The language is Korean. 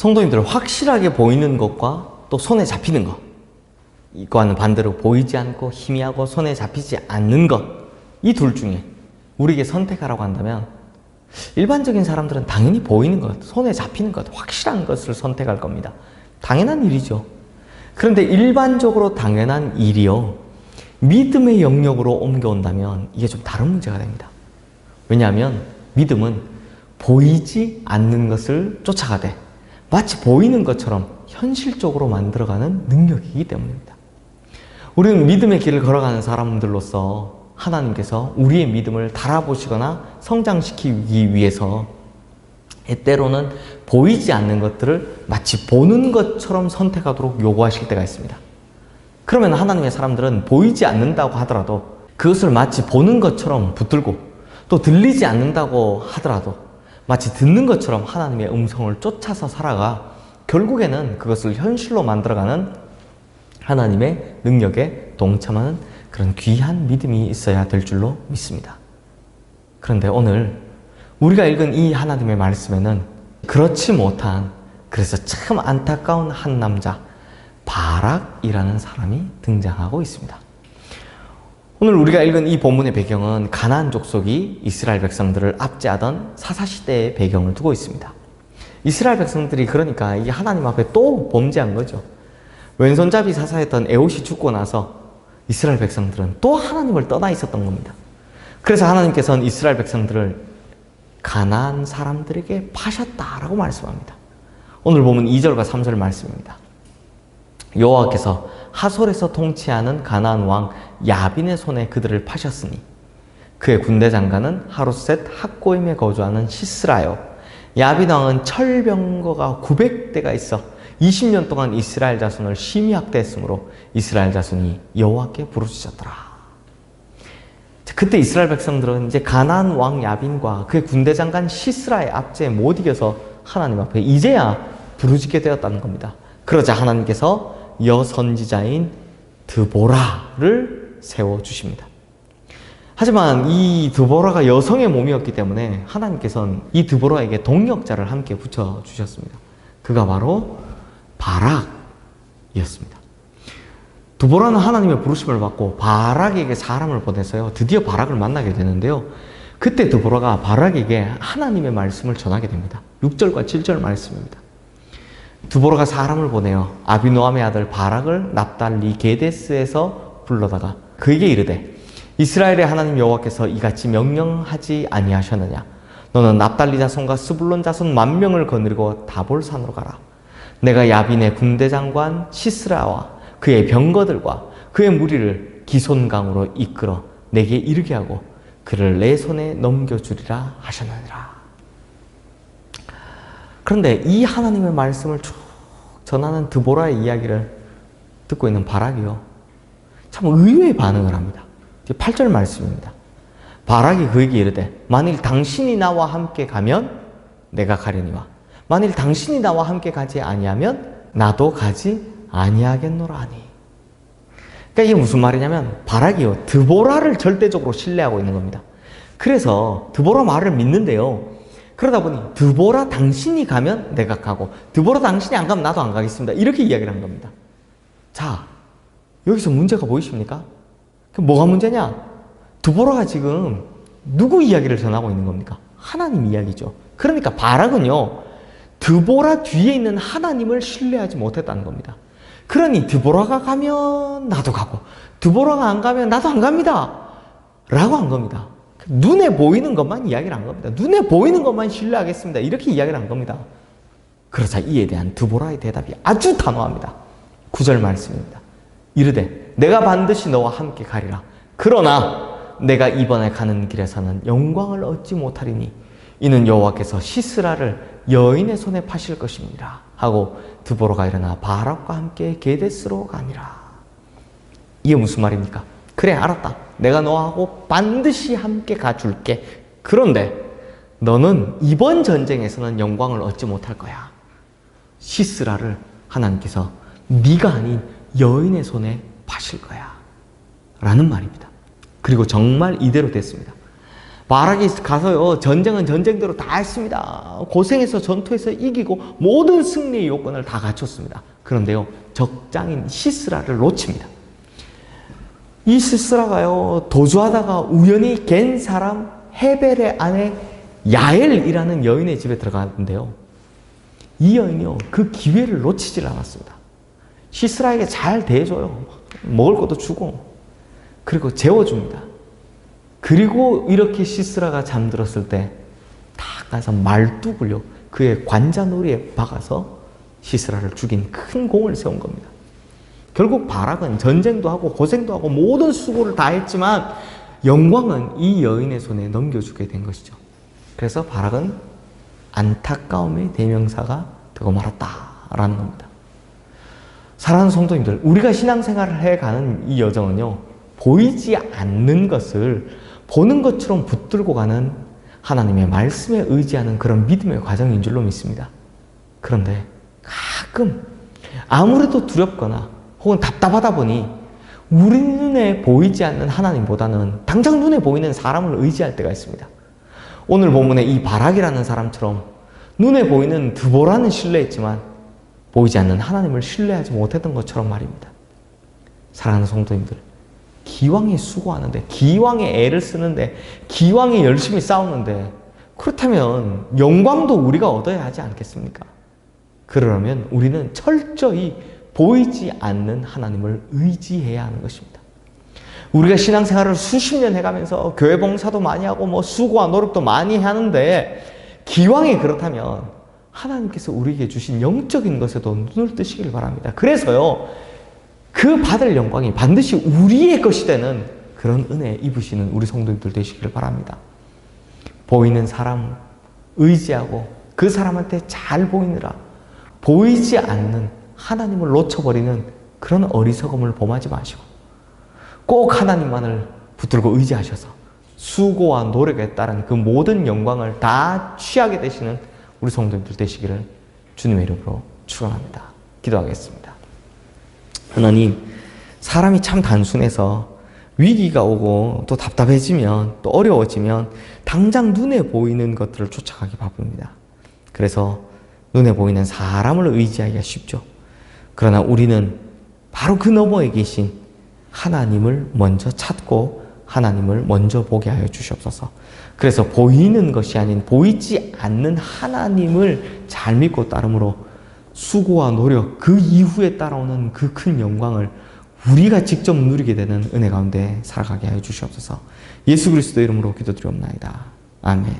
성도님들, 확실하게 보이는 것과 또 손에 잡히는 것, 이거와는 반대로 보이지 않고 희미하고 손에 잡히지 않는 것, 이 둘 중에 우리에게 선택하라고 한다면 일반적인 사람들은 당연히 보이는 것, 손에 잡히는 것, 확실한 것을 선택할 겁니다. 당연한 일이죠. 그런데 일반적으로 당연한 일이요, 믿음의 영역으로 옮겨온다면 이게 좀 다른 문제가 됩니다. 왜냐하면 믿음은 보이지 않는 것을 쫓아가되 마치 보이는 것처럼 현실적으로 만들어가는 능력이기 때문입니다. 우리는 믿음의 길을 걸어가는 사람들로서 하나님께서 우리의 믿음을 달아보시거나 성장시키기 위해서 때로는 보이지 않는 것들을 마치 보는 것처럼 선택하도록 요구하실 때가 있습니다. 그러면 하나님의 사람들은 보이지 않는다고 하더라도 그것을 마치 보는 것처럼 붙들고, 또 들리지 않는다고 하더라도 마치 듣는 것처럼 하나님의 음성을 쫓아서 살아가 결국에는 그것을 현실로 만들어가는 하나님의 능력에 동참하는 그런 귀한 믿음이 있어야 될 줄로 믿습니다. 그런데 오늘 우리가 읽은 이 하나님의 말씀에는 그렇지 못한, 그래서 참 안타까운 한 남자, 바락이라는 사람이 등장하고 있습니다. 오늘 우리가 읽은 이 본문의 배경은 가나안 족속이 이스라엘 백성들을 압제하던 사사시대의 배경을 두고 있습니다. 이스라엘 백성들이 그러니까 이게 하나님 앞에 또 범죄한 거죠. 왼손잡이 사사였던 에봇이 죽고 나서 이스라엘 백성들은 또 하나님을 떠나 있었던 겁니다. 그래서 하나님께서는 이스라엘 백성들을 가나안 사람들에게 파셨다라고 말씀합니다. 오늘 보면 2절과 3절 말씀입니다. 여호와께서 하솔에서 통치하는 가나안 왕 야빈의 손에 그들을 파셨으니 그의 군대 장관은 하루셋 학고임에 거주하는 시스라요. 야빈 왕은 철병거가 900대가 있어 20년 동안 이스라엘 자손을 심히 학대했으므로 이스라엘 자손이 여호와께 부르짖었더라. 그때 이스라엘 백성들은 이제 가나안 왕 야빈과 그의 군대 장관 시스라의 압제에 못 이겨서 하나님 앞에 이제야 부르짖게 되었다는 겁니다. 그러자 하나님께서 여선지자인 드보라를 세워주십니다. 하지만 이 드보라가 여성의 몸이었기 때문에 하나님께서는 이 드보라에게 동역자를 함께 붙여주셨습니다. 그가 바로 바락이었습니다. 드보라는 하나님의 부르심을 받고 바락에게 사람을 보내서요, 드디어 바락을 만나게 되는데요, 그때 드보라가 바락에게 하나님의 말씀을 전하게 됩니다. 6절과 7절 말씀입니다. 드보라가 사람을 보내어 아비노함의 아들 바락을 납달리 게데스에서 불러다가 그에게 이르되 이스라엘의 하나님 여호와께서 이같이 명령하지 아니하셨느냐. 너는 납달리 자손과 스불론 자손 10,000명을 거느리고 다볼산으로 가라. 내가 야빈의 군대 장관 시스라와 그의 병거들과 그의 무리를 기손강으로 이끌어 내게 이르게 하고 그를 내 손에 넘겨주리라 하셨느니라. 그런데 이 하나님의 말씀을 쭉 전하는 드보라의 이야기를 듣고 있는 바락이요, 참 의외의 반응을 합니다. 8절 말씀입니다. 바락이 그에게 이르되 만일 당신이 나와 함께 가면 내가 가려니와 만일 당신이 나와 함께 가지 아니하면 나도 가지 아니하겠노라 하니. 그러니까 이게 무슨 말이냐면 바락이요, 드보라를 절대적으로 신뢰하고 있는 겁니다. 그래서 드보라 말을 믿는데요, 그러다 보니 드보라 당신이 가면 내가 가고 드보라 당신이 안 가면 나도 안 가겠습니다, 이렇게 이야기를 한 겁니다. 자, 여기서 문제가 보이십니까? 뭐가 문제냐? 드보라가 지금 누구 이야기를 전하고 있는 겁니까? 하나님 이야기죠. 그러니까 바락은요, 드보라 뒤에 있는 하나님을 신뢰하지 못했다는 겁니다. 그러니 드보라가 가면 나도 가고 드보라가 안 가면 나도 안 갑니다 라고 한 겁니다. 눈에 보이는 것만 이야기를 한 겁니다. 눈에 보이는 것만 신뢰하겠습니다, 이렇게 이야기를 한 겁니다. 그러자 이에 대한 드보라의 대답이 아주 단호합니다. 9절 말씀입니다. 이르되 내가 반드시 너와 함께 가리라. 그러나 내가 이번에 가는 길에서는 영광을 얻지 못하리니 이는 여호와께서 시스라를 여인의 손에 파실 것입니다 하고 드보라가 일어나 바락과 함께 게데스로 가니라. 이게 무슨 말입니까? 그래, 알았다. 내가 너하고 반드시 함께 가줄게. 그런데 너는 이번 전쟁에서는 영광을 얻지 못할 거야. 시스라를 하나님께서 네가 아닌 여인의 손에 파실 거야 라는 말입니다. 그리고 정말 이대로 됐습니다. 바락이 가서요, 전쟁은 전쟁대로 다 했습니다. 고생해서 전투에서 이기고 모든 승리의 요건을 다 갖췄습니다. 그런데요, 적장인 시스라를 놓칩니다. 이 시스라가요, 도주하다가 우연히 겐 사람 헤벨의 아내 야엘이라는 여인의 집에 들어갔는데요, 이 여인이요, 그 기회를 놓치질 않았습니다. 시스라에게 잘 대해줘요. 먹을 것도 주고, 그리고 재워줍니다. 그리고 이렇게 시스라가 잠들었을 때 딱 가서 말뚝을요, 그의 관자놀이에 박아서 시스라를 죽인 큰 공을 세운 겁니다. 결국 바락은 전쟁도 하고 고생도 하고 모든 수고를 다 했지만 영광은 이 여인의 손에 넘겨주게 된 것이죠. 그래서 바락은 안타까움의 대명사가 되고 말았다라는 겁니다. 사랑하는 성도님들, 우리가 신앙생활을 해가는 이 여정은요, 보이지 않는 것을 보는 것처럼 붙들고 가는 하나님의 말씀에 의지하는 그런 믿음의 과정인 줄로 믿습니다. 그런데 가끔 아무래도 두렵거나 혹은 답답하다 보니 우리 눈에 보이지 않는 하나님보다는 당장 눈에 보이는 사람을 의지할 때가 있습니다. 오늘 본문의 이 바락이라는 사람처럼 눈에 보이는 드보라는 신뢰했지만 보이지 않는 하나님을 신뢰하지 못했던 것처럼 말입니다. 사랑하는 성도님들, 기왕에 수고하는데, 기왕에 애를 쓰는데, 기왕에 열심히 싸우는데, 그렇다면 영광도 우리가 얻어야 하지 않겠습니까? 그러려면 우리는 철저히 보이지 않는 하나님을 의지해야 하는 것입니다. 우리가 신앙생활을 수십 년 해가면서 교회 봉사도 많이 하고 수고와 노력도 많이 하는데, 기왕에 그렇다면 하나님께서 우리에게 주신 영적인 것에도 눈을 뜨시길 바랍니다. 그래서요, 그 받을 영광이 반드시 우리의 것이 되는 그런 은혜 입으시는 우리 성도님들 되시길 바랍니다. 보이는 사람 의지하고 그 사람한테 잘 보이느라 보이지 않는 하나님을 놓쳐버리는 그런 어리석음을 범하지 마시고 꼭 하나님만을 붙들고 의지하셔서 수고와 노력에 따른 그 모든 영광을 다 취하게 되시는 우리 성도님들 되시기를 주님의 이름으로 축원합니다. 기도하겠습니다. 하나님, 사람이 참 단순해서 위기가 오고 또 답답해지면 또 어려워지면 당장 눈에 보이는 것들을 쫓아가기 바쁩니다. 그래서 눈에 보이는 사람을 의지하기가 쉽죠. 그러나 우리는 바로 그 너머에 계신 하나님을 먼저 찾고 하나님을 먼저 보게 하여 주시옵소서. 그래서 보이는 것이 아닌 보이지 않는 하나님을 잘 믿고 따름으로 수고와 노력, 그 이후에 따라오는 그 큰 영광을 우리가 직접 누리게 되는 은혜 가운데 살아가게 하여 주시옵소서. 예수 그리스도 이름으로 기도드리옵나이다. 아멘.